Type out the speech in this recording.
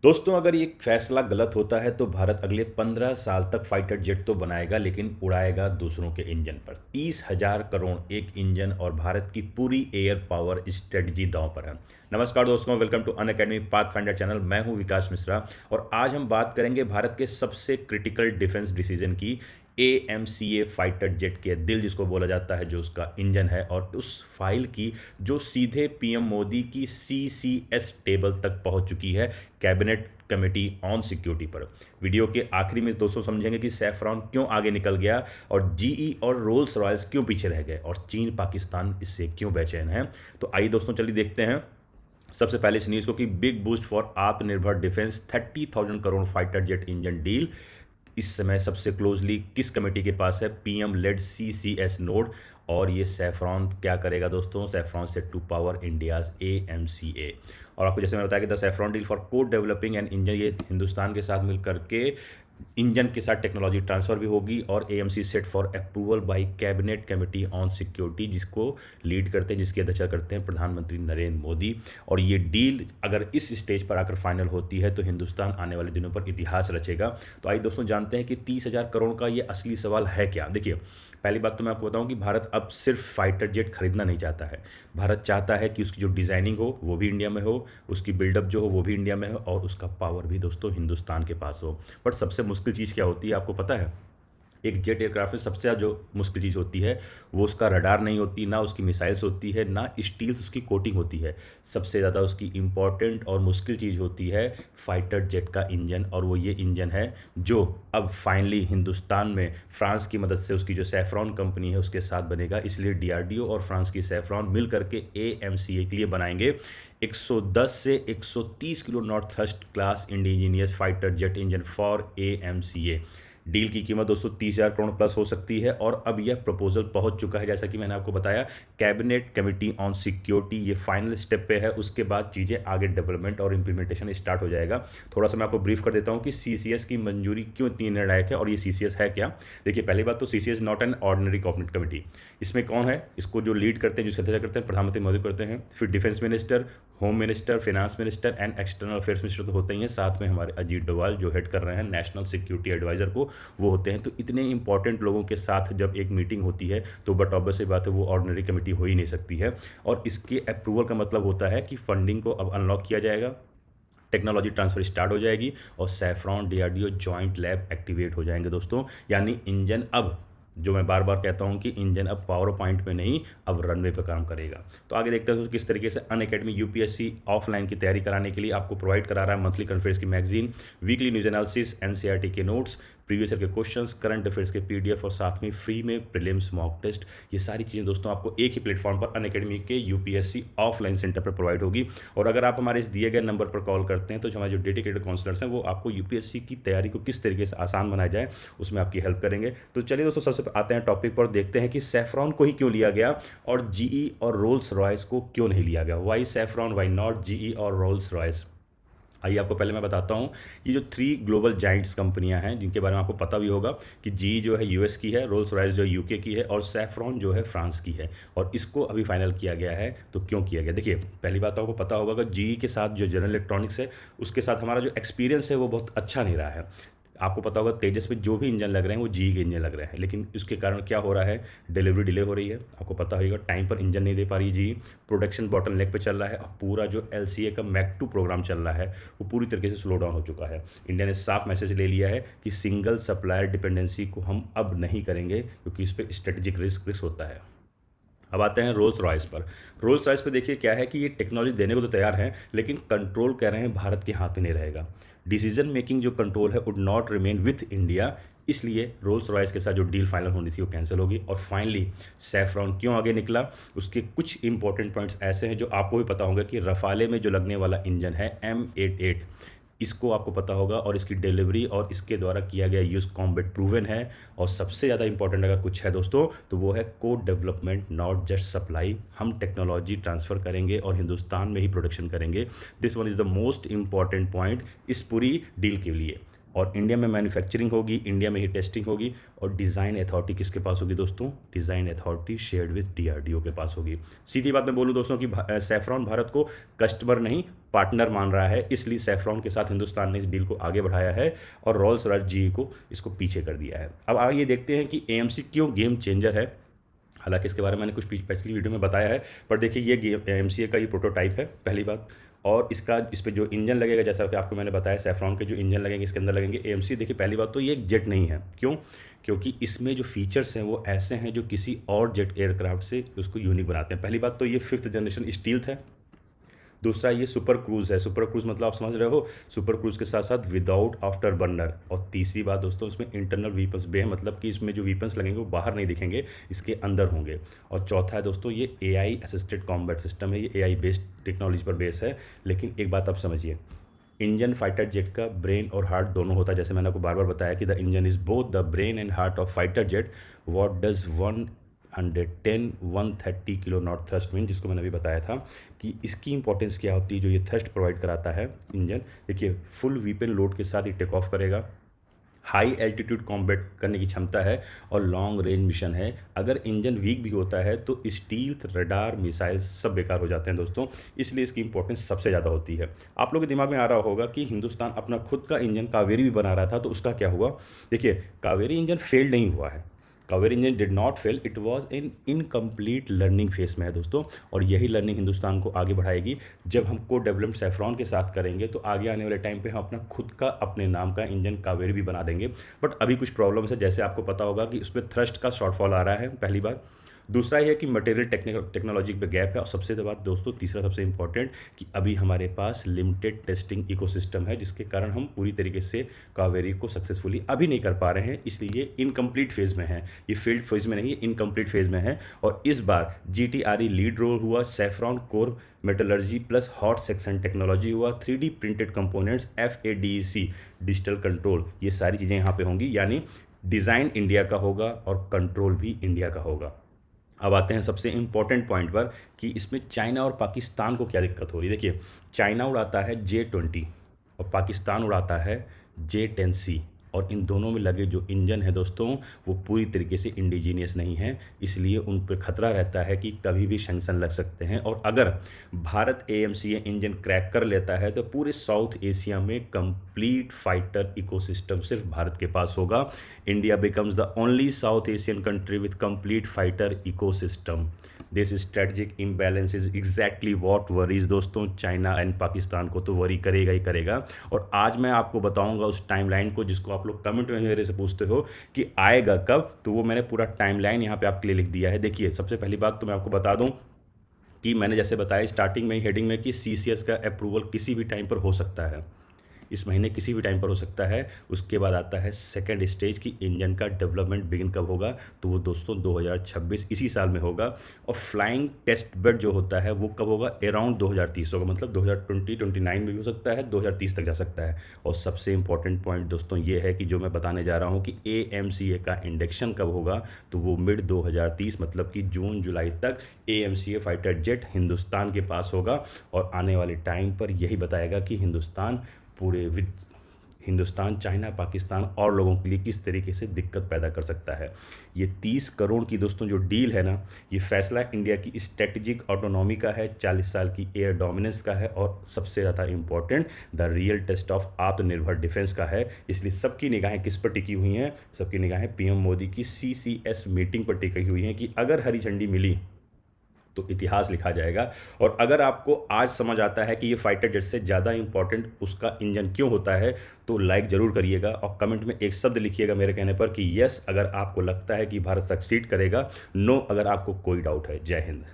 दोस्तों, अगर ये फैसला गलत होता है तो भारत अगले 15 साल तक फाइटर जेट तो बनाएगा लेकिन उड़ाएगा दूसरों के इंजन पर। 30,000 करोड़ एक इंजन और भारत की पूरी एयर पावर स्ट्रेटजी दांव पर है। नमस्कार दोस्तों, welcome to Unacademy path finder channel. मैं हूं विकास मिश्रा और आज हम बात करेंगे भारत के सबसे क्रिटिकल डिफेंस डिसीजन की। AMCA फाइटर जेट के दिल जिसको बोला जाता है, जो उसका इंजन है, और उस फाइल की जो सीधे पीएम मोदी की CCS टेबल तक पहुंच चुकी है, कैबिनेट कमेटी ऑन सिक्योरिटी पर। वीडियो के आखिरी में दोस्तों समझेंगे कि सैफरॉन क्यों आगे निकल गया और GE और रोल्स रॉयल्स क्यों पीछे रह गए और चीन पाकिस्तान इससे क्यों बेचैन है। तो आइए दोस्तों, चलिए देखते हैं सबसे पहले इस न्यूज़ को कि big boost for Atmanirbhar defence, 30,000 crore fighter jet engine deal इस समय सबसे क्लोजली किस कमेटी के पास है? PM led CCS nod. और ये सैफरॉन क्या करेगा दोस्तों? Safran set to power India's AMCA। और आपको जैसे मैंने बताया कि the Safran deal for co-developing and engine, ये हिंदुस्तान के साथ मिलकर के इंजन के साथ टेक्नोलॉजी ट्रांसफर भी होगी। और AMC set for approval bye cabinet committee on security, जिसको लीड करते हैं, जिसकी अध्यक्षता करते हैं प्रधानमंत्री नरेंद्र मोदी। और ये डील अगर इस स्टेज पर आकर फाइनल होती है तो हिंदुस्तान आने वाले दिनों पर इतिहास रचेगा। तो आइए दोस्तों जानते हैं कि 30,000 करोड़ का ये असली सवाल है क्या। देखिए, पहली बात तो मैं आपको बताऊं कि भारत अब सिर्फ फाइटर जेट खरीदना नहीं चाहता है। भारत चाहता है कि उसकी जो डिज़ाइनिंग हो वो भी इंडिया में हो, उसकी बिल्डअप जो हो वो भी इंडिया में हो, और उसका पावर भी दोस्तों हिंदुस्तान के पास हो। बट सबसे मुश्किल चीज़ क्या होती है आपको पता है? एक जेट एयरक्राफ्ट में सबसे ज़्यादा जो मुश्किल चीज़ होती है वो उसका रडार नहीं होती, ना उसकी मिसाइल्स होती है, ना स्टील्स उसकी कोटिंग होती है। सबसे ज़्यादा उसकी इम्पॉर्टेंट और मुश्किल चीज़ होती है फाइटर जेट का इंजन। और वो ये इंजन है जो अब फाइनली हिंदुस्तान में फ्रांस की मदद से, उसकी जो सैफरॉन कंपनी है उसके साथ बनेगा। इसलिए DRDO और फ्रांस की सैफरॉन मिल करके AMCA के लिए बनाएंगे 110 से 130 kilo north thrust class indigenous fighter jet engine for AMCA। Deal की कीमत दोस्तों 30,000 करोड़ प्लस हो सकती है और अब यह प्रपोजल पहुंच चुका है, जैसा कि मैंने आपको बताया, कैबिनेट कमेटी ऑन सिक्योरिटी। ये फाइनल स्टेप पे है, उसके बाद चीज़ें आगे डेवलपमेंट और इंप्लीमेंटेशन स्टार्ट हो जाएगा। थोड़ा सा मैं आपको ब्रीफ कर देता हूं कि CCS की मंजूरी क्यों इतनी निर्णायक है और ये CCS है क्या। देखिए, पहली बात तो CCS not an ordinary corporate committee. इसमें कौन है? इसको जो लीड करते हैं, जिसकी अध्यक्षता करते हैं प्रधानमंत्री मोदी करते हैं। फिर defence minister, home minister, finance minister and external affairs minister तो होते ही हैं। साथ में हमारे अजीत डोभाल जो हेड कर रहे हैं नेशनल सिक्योरिटी एडवाइजर को, वो होते हैं। तो इतने इंपॉर्टेंट लोगों के साथ जब एक मीटिंग होती है तो बट ऑब्वियस सी बात है वो ऑर्डिनरी कमेटी हो ही नहीं सकती है। और इसके अप्रूवल का मतलब होता है कि फंडिंग को अब अनलॉक किया जाएगा, टेक्नोलॉजी ट्रांसफर स्टार्ट हो जाएगी और saffron DRDO joint lab activate हो जाएंगे दोस्तों। यानी इंजन अब, जो मैं बार बार कहता हूं कि इंजन अब पावर पॉइंट में नहीं, अब रनवे पर काम करेगा। तो आगे देखते हैं दोस्तों किस तरीके से अन अकेडमी UPSC ऑफलाइन की तैयारी कराने के लिए आपको प्रोवाइड करा रहा है मंथली कॉन्फ्रेंस की magazine, weekly news analysis, NCERT के नोट्स, प्रीवियस ईयर के क्वेश्चंस, करंट अफेयर्स के PDF और साथ में फ्री में प्रीलिम्स मॉक टेस्ट। ये सारी चीज़ें दोस्तों आपको एक ही प्लेटफॉर्म पर अन अकेडमी के UPSC ऑफलाइन सेंटर पर प्रोवाइड होगी। और अगर आप हमारे इस दिए गए नंबर पर कॉल करते हैं तो जो हमारे जो डेडिकेटेड काउंसलर्स हैं वो आपको UPSC की तैयारी को किस तरीके से आसान बनाया जाए उसमें आपकी हेल्प करेंगे। तो चलिए दोस्तों, सबसे आते हैं टॉपिक पर, देखते हैं कि सैफरॉन को ही क्यों लिया गया और GE और रोल्स रॉयस को क्यों नहीं लिया गया। Why Safran, why not GE और रोल्स रॉयस। आइए आपको पहले मैं बताता हूँ कि जो 3 ग्लोबल जाइंट्स कंपनियां हैं जिनके बारे में आपको पता भी होगा कि GE जो है US की है, रोल्स रॉयस जो है UK की है और सैफरॉन जो है फ्रांस की है। और इसको अभी फाइनल किया गया है। तो क्यों किया गया? देखिए, पहली बात तो आपको पता होगा कि GE के साथ जो जनरल इलेक्ट्रॉनिक्स है उसके साथ हमारा जो एक्सपीरियंस है वो बहुत अच्छा नहीं रहा है। आपको पता होगा तेजस में जो भी इंजन लग रहे हैं वो GE के इंजन लग रहे हैं, लेकिन इसके कारण क्या हो रहा है? डिलीवरी डिले हो रही है। आपको पता होगा टाइम पर इंजन नहीं दे पा रही GE, प्रोडक्शन बॉटल नेक पे चल रहा है। अब पूरा जो LCA का मैक 2 प्रोग्राम चल रहा है वो पूरी तरीके से स्लो डाउन हो चुका है। इंडिया ने साफ मैसेज ले लिया है कि सिंगल सप्लायर डिपेंडेंसी को हम अब नहीं करेंगे क्योंकि इस पर स्ट्रेटेजिक रिस्क होता है। अब आते हैं रोल्स रॉयस पर। रोल्स रॉयस पे देखिए क्या है कि ये टेक्नोलॉजी देने को तो तैयार हैं, लेकिन कंट्रोल कह रहे हैं भारत के हाथ में नहीं रहेगा। डिसीजन मेकिंग जो कंट्रोल है would not remain with India. इसलिए रोल्स रॉयस के साथ जो डील फाइनल होनी थी वो कैंसिल होगी। और फाइनली सैफरॉन क्यों आगे निकला, उसके कुछ इंपॉर्टेंट पॉइंट्स ऐसे हैं जो आपको भी पता होगा कि रफाले में जो लगने वाला इंजन है M88, इसको आपको पता होगा और इसकी डिलीवरी और इसके द्वारा किया गया यूज़ कॉम्बैट प्रूवन है। और सबसे ज़्यादा इंपॉर्टेंट अगर कुछ है दोस्तों तो वो है को डेवलपमेंट, नॉट जस्ट सप्लाई। हम टेक्नोलॉजी ट्रांसफ़र करेंगे और हिंदुस्तान में ही प्रोडक्शन करेंगे। This one is the most important point इस पूरी डील के लिए। और इंडिया में मैन्युफैक्चरिंग होगी, इंडिया में ही टेस्टिंग होगी। और डिज़ाइन अथॉरिटी किसके पास होगी दोस्तों? Design authority shared with DRDO के पास होगी। सीधी बात मैं बोलूँ दोस्तों कि सैफरॉन भारत को कस्टमर नहीं पार्टनर मान रहा है, इसलिए सैफरॉन के साथ हिंदुस्तान ने इस डील को आगे बढ़ाया है और रॉल्स रॉयस GE को इसको पीछे कर दिया है। अब आगे ये देखते हैं कि AMC क्यों गेम चेंजर है। हालांकि इसके बारे में मैंने कुछ पिछली वीडियो में बताया है, पर देखिए ये AMC का ये प्रोटोटाइप है पहली बात। और इस पे जो इंजन लगेगा, जैसा कि आपको मैंने बताया, सैफरॉन के जो इंजन लगेंगे इसके अंदर लगेंगे AMC। देखिए पहली बात तो ये एक जेट नहीं है। क्यों? क्योंकि इसमें जो फीचर्स हैं वो ऐसे हैं जो किसी और जेट एयरक्राफ्ट से उसको यूनिक बनाते हैं। पहली बात तो ये 5th जनरेशन स्टील्थ है। दूसरा ये सुपर क्रूज़ है। सुपर क्रूज़ मतलब आप समझ रहे हो, सुपर क्रूज़ के साथ साथ विदाउट आफ्टर बर्नर। और तीसरी बात दोस्तों, इसमें इंटरनल वीपन्स बे है, मतलब कि इसमें जो वीपन्स लगेंगे वो बाहर नहीं दिखेंगे, इसके अंदर होंगे। और चौथा है दोस्तों, ये AI असिस्टेड कॉम्बैट सिस्टम है, ये AI बेस्ड टेक्नोलॉजी पर बेस है। लेकिन एक बात आप समझिए, इंजन फाइटर जेट का ब्रेन और हार्ट दोनों होता है। जैसे मैंने आपको बार बार बताया कि the engine is both the brain and heart of fighter jet. What does 130 kilo not thrust mean, जिसको मैंने अभी बताया था कि इसकी इंपॉर्टेंस क्या होती है, जो ये थ्रस्ट प्रोवाइड कराता है इंजन। देखिए फुल वीपन लोड के साथ ये टेक ऑफ करेगा, हाई एल्टीट्यूड कॉम्बैट करने की क्षमता है और लॉन्ग रेंज मिशन है। अगर इंजन वीक भी होता है तो स्टील्थ, रडार, मिसाइल सब बेकार हो जाते हैं दोस्तों, इसलिए इसकी इंपॉर्टेंस सबसे ज़्यादा होती है। आप लोगों के दिमाग में आ रहा होगा कि हिंदुस्तान अपना खुद का इंजन कावेरी भी बना रहा था, तो उसका क्या हुआ? देखिए कावेरी इंजन फेल नहीं हुआ है, Kaveri engine did not fail, it was in incomplete learning phase में है दोस्तों। और यही लर्निंग हिंदुस्तान को आगे बढ़ाएगी। जब हम को डेवलप्ड सैफरॉन के साथ करेंगे तो आगे आने वाले टाइम पे हम अपना खुद का अपने नाम का इंजन कावेरी भी बना देंगे। बट अभी कुछ प्रॉब्लम्स है, जैसे आपको पता होगा कि उसमें थ्रस्ट का शॉर्टफॉल आ रहा है, पहली बात। दूसरा ये है कि मटेरियल टेक्नोलॉजी पे गैप है। और सबसे बात दोस्तों, तीसरा सबसे इंपॉर्टेंट, कि अभी हमारे पास लिमिटेड टेस्टिंग इकोसिस्टम है, जिसके कारण हम पूरी तरीके से कावेरी को सक्सेसफुली अभी नहीं कर पा रहे हैं, इसलिए ये इनकम्प्लीट फेज़ में है। ये फील्ड फेज़ में नहीं है, इनकम्प्लीट फेज़ में है। और इस बार GTRE लीड रोल हुआ, saffron core metallurgy plus hot section technology हुआ, 3D printed components, FADEC digital control, ये सारी चीज़ें यहाँ पे होंगी। यानी डिज़ाइन इंडिया का होगा और कंट्रोल भी इंडिया का होगा। अब आते हैं सबसे इम्पॉर्टेंट पॉइंट पर कि इसमें चाइना और पाकिस्तान को क्या दिक्कत हो रही है। देखिए चाइना उड़ाता है J-20 और पाकिस्तान उड़ाता है J-10C, और इन दोनों में लगे जो इंजन है दोस्तों वो पूरी तरीके से इंडिजीनियस नहीं है, इसलिए उन पर खतरा रहता है कि कभी भी सैंक्शन लग सकते हैं। और अगर भारत AMC ये इंजन क्रैक कर लेता है तो पूरे साउथ एशिया में कंप्लीट फाइटर इकोसिस्टम सिर्फ भारत के पास होगा। India becomes the only south Asian country with complete fighter ecosystem. This strategic imbalance is exactly what worries दोस्तों चाइना एंड पाकिस्तान को तो वरी करेगा ही करेगा। और आज मैं आपको बताऊंगा उस टाइमलाइन को जिसको आप लोग कमेंट में मेरे से पूछते हो कि आएगा कब, तो वो मैंने पूरा टाइमलाइन यहाँ पे आपके लिए लिख दिया है। देखिए सबसे पहली बात तो मैं आपको बता दूं कि मैंने जैसे बताया स्टार्टिंग में हेडिंग में कि CCS का अप्रूवल किसी भी टाइम पर हो सकता है, इस महीने किसी भी टाइम पर हो सकता है। उसके बाद आता है सेकंड स्टेज की इंजन का डेवलपमेंट बिगिन कब होगा, तो वो दोस्तों 2026 इसी साल में होगा। और फ्लाइंग टेस्ट बेड जो होता है वो कब होगा, अराउंड 2030 होगा, मतलब 2029 में भी हो सकता है, 2030 तक जा सकता है। और सबसे इंपॉर्टेंट पॉइंट दोस्तों ये है कि जो मैं बताने जा रहा हूँ कि AMCA का इंडक्शन कब होगा, तो वो मिड 2030 मतलब कि जून जुलाई तक AMCA फाइटर जेट हिंदुस्तान के पास होगा। और आने वाले टाइम पर यही बताएगा कि हिंदुस्तान चाइना पाकिस्तान और लोगों के लिए किस तरीके से दिक्कत पैदा कर सकता है। ये 30 करोड़ की दोस्तों जो डील है ना, ये फैसला इंडिया की स्ट्रेटेजिक ऑटोनॉमी का है, 40 साल की एयर डोमिनेंस का है, और सबसे ज़्यादा important the real test of Atmanirbhar defence का है। इसलिए सबकी निगाहें किस पर टिकी हुई हैं, सबकी निगाहें PM मोदी की CCS मीटिंग पर टिकी हुई हैं कि अगर हरी झंडी मिली तो इतिहास लिखा जाएगा। और अगर आपको आज समझ आता है कि ये फाइटर जेट से ज़्यादा इंपॉर्टेंट उसका इंजन क्यों होता है, तो लाइक ज़रूर करिएगा और कमेंट में एक शब्द लिखिएगा मेरे कहने पर कि यस अगर आपको लगता है कि भारत सक्सीड करेगा, नो अगर आपको कोई डाउट है। जय हिंद।